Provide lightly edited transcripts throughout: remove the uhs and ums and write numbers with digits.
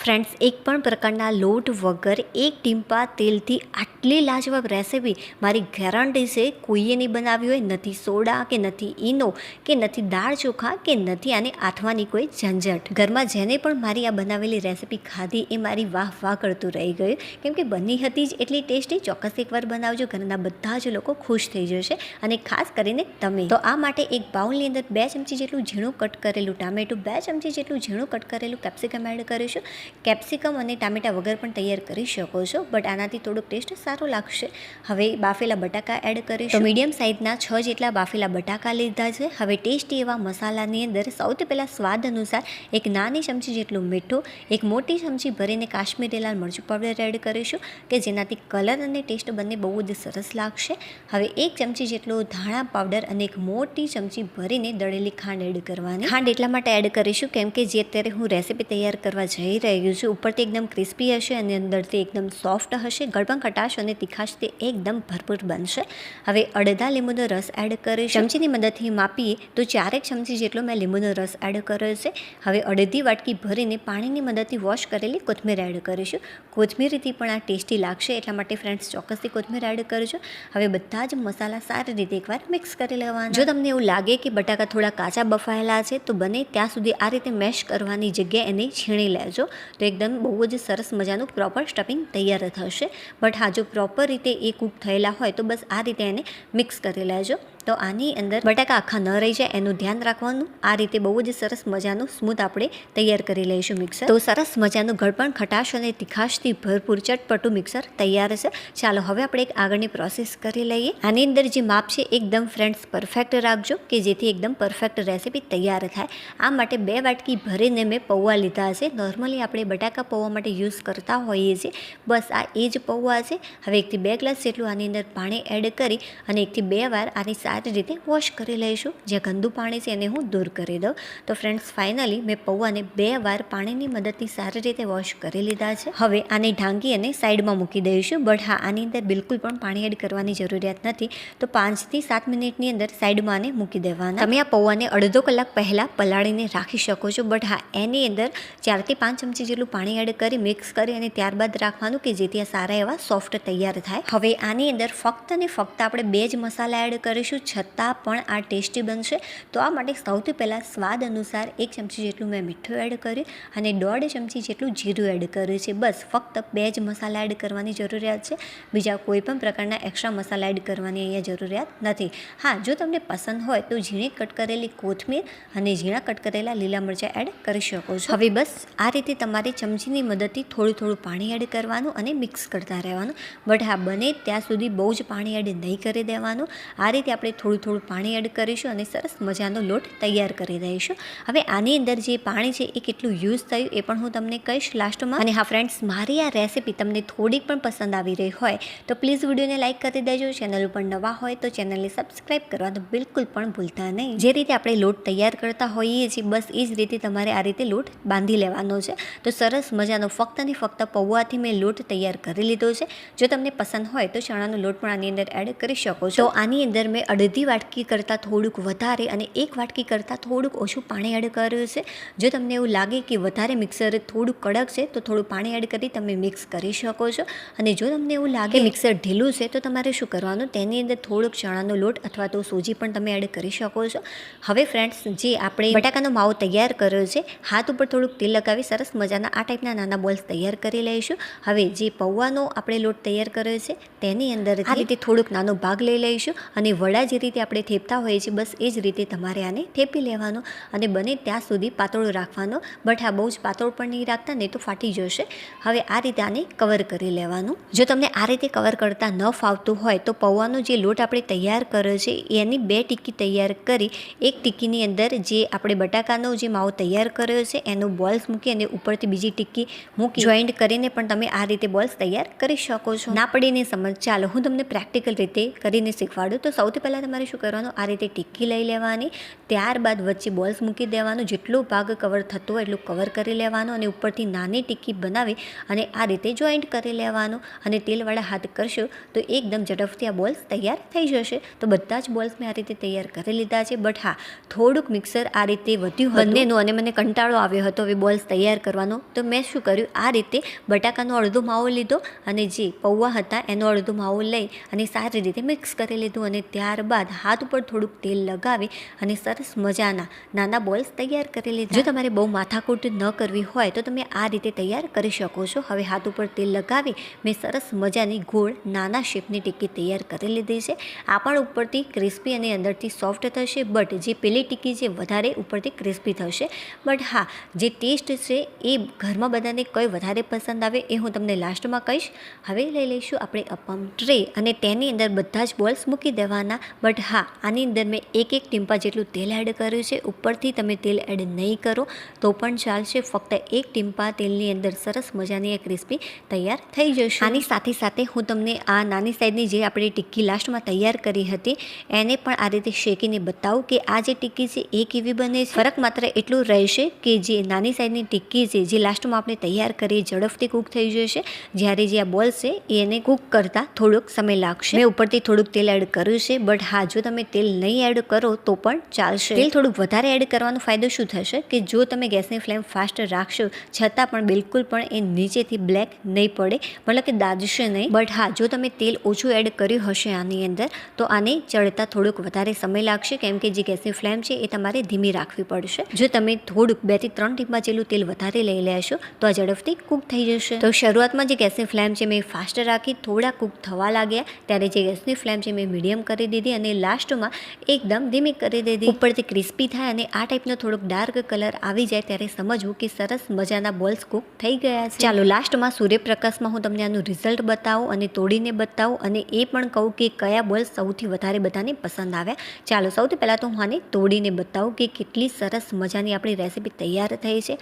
Friends, એક પણ પ્રકારના લોટ વગર એક ટીમ્પા તેલથી આટલી લાજવાબ રેસીપી મારી ગેરંટી છે કોઈએ નહીં બનાવી હોય. નથી સોડા કે નથી ઈનો કે નથી દાળ ચોખા કે નથી આને આથવાની કોઈ ઝંઝટ. ઘરમાં જેને પણ મારી આ બનાવેલી રેસીપી ખાધી એ મારી વાહ વાહ કરતું રહી ગયું, કેમ કે બની હતી જ એટલી ટેસ્ટી. ચોક્કસ એકવાર બનાવજો, ઘરના બધા જ લોકો ખુશ થઈ જશે, અને ખાસ કરીને તમે. તો આ માટે એક બાઉલની અંદર 2 ચમચી જેટલું ઝીણું કટ કરેલું ટામેટું, 2 ચમચી જેટલું ઝીણું કટ કરેલું કેપ્સિકમ એડ કરીશું. કેપ્સિકમ અને ટામેટા વગર પણ તૈયાર કરી શકો છો, બટ આનાથી થોડુંક ટેસ્ટ સારો લાગશે. હવે બાફેલા બટાકા એડ કરીશું. તો મીડિયમ સાઇઝના 6 જેટલા બાફેલા બટાકા લીધા છે. હવે ટેસ્ટી એવા મસાલાની અંદર સૌથી પહેલાં સ્વાદ અનુસાર એક નાની ચમચી જેટલું મીઠું, એક મોટી ચમચી ભરીને કાશ્મીરી લાલ મરચું પાવડર એડ કરીશું, કે જેનાથી કલર અને ટેસ્ટ બંને બહુ જ સરસ લાગશે. હવે 1 ચમચી જેટલો ધાણા પાવડર અને એક મોટી ચમચી ભરીને દળેલી ખાંડ એડ કરવાની. ખાંડ એટલા માટે એડ કરીશું કેમ કે જે અત્યારે હું રેસીપી તૈયાર કરવા જઈ રહ્યું છું, ઉપરથી એકદમ ક્રિસ્પી હશે અને અંદરથી એકદમ સોફ્ટ હશે. ગળપણ ખટાશ અને તીખાશથી એકદમ ભરપૂર બનશે. હવે અડધા લીંબુનો રસ એડ કરીશું. ચમચીની મદદથી માપીએ તો 4 ચમચી જેટલો મેં લીંબુનો રસ એડ કર્યો છે. હવે અડધી વાટકી ભરીને પાણીની મદદથી વોશ કરેલી કોથમીર એડ કરીશું. કોથમીરથી પણ આ ટેસ્ટી લાગશે, એટલા માટે ફ્રેન્ડ્સ ચોક્કસથી કોથમીર એડ કરજો. હવે બધા જ મસાલા સારી રીતે એકવાર મિક્સ કરી લેવાના. જો તમને એવું લાગે કે બટાકા થોડા કાચા બફાયેલા છે, તો બને ત્યાં સુધી આ રીતે મેશ કરવાની જગ્યાએ એને છીણી લેજો, તો એકદમ બહુ જ સરસ મજાનું પ્રોપર સ્ટફિંગ તૈયાર થશે. બટ હા, જો પ્રોપર રીતે એ કૂક થયેલા હોય તો બસ આ રીતે એને મિક્સ કરી લેજો. તો આની અંદર બટાકા આખા ન રહી જાય એનું ધ્યાન રાખવાનું. આ રીતે બહુ જ સરસ મજાનું સ્મૂથ આપણે તૈયાર કરી લઈશું મિક્સર. તો સરસ મજાનું ગળપણ ખટાશ અને તીખાશથી ભરપૂર ચટપટું મિક્સર તૈયાર છે. ચાલો હવે આપણે એક આગળની પ્રોસેસ કરી લઈએ. આની અંદર જે માપ છે એકદમ ફ્રેન્ડ્સ પરફેક્ટ રાખજો, કે જેથી એકદમ પરફેક્ટ રેસીપી તૈયાર થાય. આ માટે 2 વાટકી ભરીને મેં પૌવા લીધા છે. નોર્મલી આપણે બટાકા પૌવા માટે યુઝ કરતા હોઈએ છીએ, બસ આ એ જ પૌવા છે. હવે 1 થી 2 ગ્લાસ જેટલું આની અંદર પાણી એડ કરી અને 1 થી 2 વાર આની સારી રીતે વોશ કરી લઈશું. જે ગંદુ પાણી છે એને હું દૂર કરી દઉં. તો ફ્રેન્ડ્સ, ફાઇનલી મેં પૌવાને 2 વાર પાણીની મદદથી સારી રીતે વોશ કરી લીધા છે. હવે આને ઢાંકી અને સાઈડમાં મૂકી દઈશું. બટ હા, આની અંદર બિલકુલ પણ પાણી એડ કરવાની જરૂરિયાત નથી. તો 5 થી 7 મિનિટની અંદર સાઈડમાં આને મૂકી દેવાના. તમે આ પૌવાને અડધો કલાક પહેલાં પલાળીને રાખી શકો છો. બટ હા, એની અંદર 4 થી 5 ચમચી જેટલું પાણી એડ કરી મિક્સ કરી અને ત્યારબાદ રાખવાનું, કે જેથી આ સારા એવા સોફ્ટ તૈયાર થાય. હવે આની અંદર ફક્ત અને ફક્ત આપણે 2 જ મસાલા એડ કરીશું, છતાં પણ આ ટેસ્ટી બનશે. તો આ માટે સૌથી પહેલાં સ્વાદ અનુસાર 1 ચમચી જેટલું મેં મીઠું એડ કર્યું અને 1.5 ચમચી જેટલું જીરું એડ કર્યું છે. બસ ફક્ત 2 જ મસાલા એડ કરવાની જરૂરિયાત છે. બીજા કોઈ પણ પ્રકારના એક્સ્ટ્રા મસાલા એડ કરવાની અહીંયા જરૂરિયાત નથી. હા, જો તમને પસંદ હોય તો ઝીણી કટ કરેલી કોથમીર અને ઝીણા કટ કરેલા લીલા મરચાં એડ કરી શકો છો. હવે બસ આ રીતે તમારે ચમચીની મદદથી થોડું પાણી એડ કરવાનું અને મિક્સ કરતા રહેવાનું. બટ હા, બને ત્યાં સુધી બહુ જ પાણી એડ નહીં કરી દેવાનું. આ રીતે આપણે થોડું પાણી એડ કરીશું અને સરસ મજાનો લોટ તૈયાર કરી દઈશું. હવે આની અંદર જે પાણી છે એ કેટલું યુઝ થયું એ પણ હું તમને કહીશ લાસ્ટમાં. અને હા ફ્રેન્ડ્સ, મારી આ રેસીપી તમને થોડીક પણ પસંદ આવી રહી હોય તો પ્લીઝ વિડીયોને લાઇક કરી દેજો. ચેનલ ઉપર નવા હોય તો ચેનલને સબસ્ક્રાઈબ કરવાનું બિલકુલ પણ ભૂલતા નહીં. જે રીતે આપણે લોટ તૈયાર કરતા હોઈએ છીએ, બસ એ જ રીતે તમારે આ રીતે લોટ બાંધી લેવાનો છે. તો સરસ મજાનો ફક્ત ને ફક્ત પૌવાથી મેં લોટ તૈયાર કરી લીધો છે. જો તમને પસંદ હોય તો ચણાનો લોટ પણ આની અંદર એડ કરી શકો છો. તો આની અંદર મેં અડધી વાટકી કરતાં થોડુંક વધારે અને 1 વાટકી કરતાં થોડુંક ઓછું પાણી એડ કર્યું છે. જો તમને એવું લાગે કે વધારે મિક્સર થોડુંક કડક છે તો થોડું પાણી એડ કરી તમે મિક્સ કરી શકો છો. અને જો તમને એવું લાગે મિક્સર ઢીલું છે તો તમારે શું કરવાનું, તેની અંદર થોડુંક ચણાનો લોટ અથવા તો સૂજી પણ તમે એડ કરી શકો છો. હવે ફ્રેન્ડ્સ, જે આપણે બટાકાનો માવો તૈયાર કર્યો છે, હાથ ઉપર થોડુંક તેલ લગાવી સરસ મજાના આ ટાઈપના નાના બોલ્સ તૈયાર કરી લઈશું. હવે જે પૌવાનો આપણે લોટ તૈયાર કર્યો છે તેની અંદર આ રીતે થોડુંક નાનો ભાગ લઈ લઈશું અને વડા જે રીતે આપણે થેપતા હોઈએ છીએ, બસ એ જ રીતે તમારે આને થેપી લેવાનું અને બને ત્યાં સુધી પાતળું રાખવાનું. બટ હા, બહુ જ પાતળું પણ નહીં રાખતા, નહીં તો ફાટી જશે. હવે આ રીતે આને કવર કરી લેવાનું. જો તમને આ રીતે કવર કરતાં ન ફાવતું હોય તો પૌવાનો જે લોટ આપણે તૈયાર કર્યો છે એની 2 ટિક્કી તૈયાર કરી, 1 ટિક્કીની અંદર જે આપણે બટાકાનો જે માવો તૈયાર કર્યો છે એનું બોલ્સ મૂકી અને ઉપરથી બીજી ટિક્કી મૂકી જોઈન્ટ કરીને પણ તમે આ રીતે બોલ્સ તૈયાર કરી શકો છો. ના પડીને સમજ, ચાલો હું તમને પ્રેક્ટિકલ રીતે કરીને શીખવાડું. તો સૌથી પહેલાં પહેલાં તમારે શું કરવાનું, આ રીતે ટિક્કી લઈ લેવાની, ત્યારબાદ વચ્ચે બોલ્સ મૂકી દેવાનું, જેટલો ભાગ કવર થતો હોય એટલું કવર કરી લેવાનું અને ઉપરથી નાની ટિક્કી બનાવી અને આ રીતે જોઈન્ટ કરી લેવાનું અને તેલવાળા હાથ કરશો તો એકદમ ઝડપથી આ બોલ્સ તૈયાર થઈ જશે. તો બધા જ બોલ્સ મેં આ રીતે તૈયાર કરી લીધા છે. બટ હા, થોડુંક મિક્સર આ રીતે વધ્યું બંનેનું અને મને કંટાળો આવ્યો હતો હવે બોલ્સ તૈયાર કરવાનો. તો મેં શું કર્યું, આ રીતે બટાકાનો અડધો માવો લીધો અને જે પૌવા હતા એનો અડધો માવો લઈ અને સારી રીતે મિક્સ કરી લીધું અને ત્યારબાદ હાથ ઉપર થોડુંક તેલ લગાવી અને સરસ મજાના નાના બોલ્સ તૈયાર કરી લીધા. જો તમારે બહુ માથાકૂટ ન કરવી હોય તો તમે આ રીતે તૈયાર કરી શકો છો. હવે હાથ ઉપર તેલ લગાવી મેં સરસ મજાની ગોળ નાના શેપની ટિક્કી તૈયાર કરી લીધી છે. આ પણ ઉપરથી ક્રિસ્પી અને અંદરથી સોફ્ટ થશે. બટ જે પેલી ટિક્કી છે વધારે ઉપરથી ક્રિસ્પી થશે. બટ હા, જે ટેસ્ટ છે એ ઘરમાં બધાને કઈ વધારે પસંદ આવે એ હું તમને લાસ્ટમાં કહીશ. હવે લઈ લઈશું આપણે અપમ ટ્રે અને તેની અંદર બધા જ બોલ્સ મૂકી દેવાના. બટ હા, આની અંદર મેં એક ટીમ્પા જેટલું તેલ એડ કર્યું છે. ઉપરથી તમે તેલ એડ નહીં કરો તો પણ ચાલશે. ફક્ત એક ટીમ્પા તેલની અંદર સરસ મજાની એક ક્રિસ્પી તૈયાર થઈ જશે. આની સાથે સાથે હું તમને આ નાની સાઈઝની જે આપણે ટિક્કી લાસ્ટમાં તૈયાર કરી હતી એને પણ આ રીતે શેકીને બતાવું કે આ જે ટિક્કી છે એ કેવી બને છે. ફરક માત્ર એટલું રહેશે કે જે નાની સાઈઝની ટિક્કી છે જે લાસ્ટમાં આપણે તૈયાર કરી ઝડપથી કૂક થઈ જશે, જ્યારે જે આ બોલ છે એને કૂક કરતાં થોડોક સમય લાગશે. મેં ઉપરથી થોડુંક તેલ એડ કર્યું છે. બટ હા, જો તમે તેલ નહીં એડ કરો તો પણ ચાલશે. તેલ થોડુંક વધારે એડ કરવાનો ફાયદો શું થશે કે જો તમે ગેસની ફ્લેમ ફાસ્ટ રાખશો છતાં પણ બિલકુલ પણ એ નીચેથી બ્લેક નહીં પડે, મતલબ કે દાજશે નહીં. બટ હા, જો તમે તેલ ઓછું એડ કર્યું હશે આની અંદર તો આને ચડતા થોડુંક વધારે સમય લાગશે, કેમ કે જે ગેસની ફ્લેમ છે એ તમારે ધીમી રાખવી પડશે. જો તમે થોડુંક 2 થી 3 ટીપા જેટલું તેલ વધારે લઈ લેશો તો આ ઝડપથી કૂક થઈ જશે. તો શરૂઆતમાં જે ગેસની ફ્લેમ છે મેં ફાસ્ટ રાખી, થોડા કૂક થવા લાગ્યા ત્યારે જે ગેસની ફ્લેમ છે મેં મીડિયમ કરી દીધી અને લાસ્ટમાં એકદમ ધીમી કરી દીધી. ઉપરથી ક્રિસ્પી થાય અને આ ટાઈપનો થોડોક ડાર્ક કલર આવી જાય ત્યારે સમજવું કે સરસ મજાના બોલ્સ કૂક થઈ ગયા છે. ચાલો લાસ્ટમાં સૂર્યપ્રકાશમાં હું તમને આનું રિઝલ્ટ બતાવું અને તોડીને બતાવું અને એ પણ કહું કે કયા બોલ્સ સૌથી વધારે બધાને પસંદ આવ્યા. ચાલો સૌથી પહેલાં તો હું આને તોડીને બતાવું કે કેટલી સરસ મજાની આપણી રેસીપી તૈયાર થઈ છે.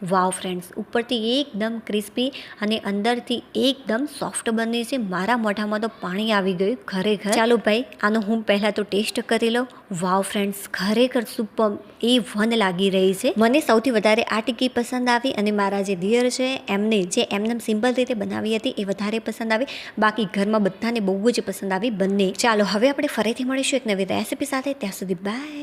વાવ ફ્રેન્ડ્સ, ઉપરથી એકદમ ક્રિસ્પી અને અંદરથી એકદમ સોફ્ટ બની છે. મારા મોઢામાં તો પાણી આવી ગયું ખરેખર. ચાલો ભાઈ, આનો હું પહેલાં તો ટેસ્ટ કરી લઉં. વાવ ફ્રેન્ડ્સ, ખરેખર સુપર A1 લાગી રહી છે. મને સૌથી વધારે આ ટિક્કી પસંદ આવી અને મારા જે દિયર છે એમને જે એમને સિમ્પલ રીતે બનાવી હતી એ વધારે પસંદ આવી. બાકી ઘરમાં બધાને બહુ જ પસંદ આવી બંને. ચાલો હવે આપણે ફરીથી મળીશું એક નવી રેસીપી સાથે. ત્યાં સુધી બાય.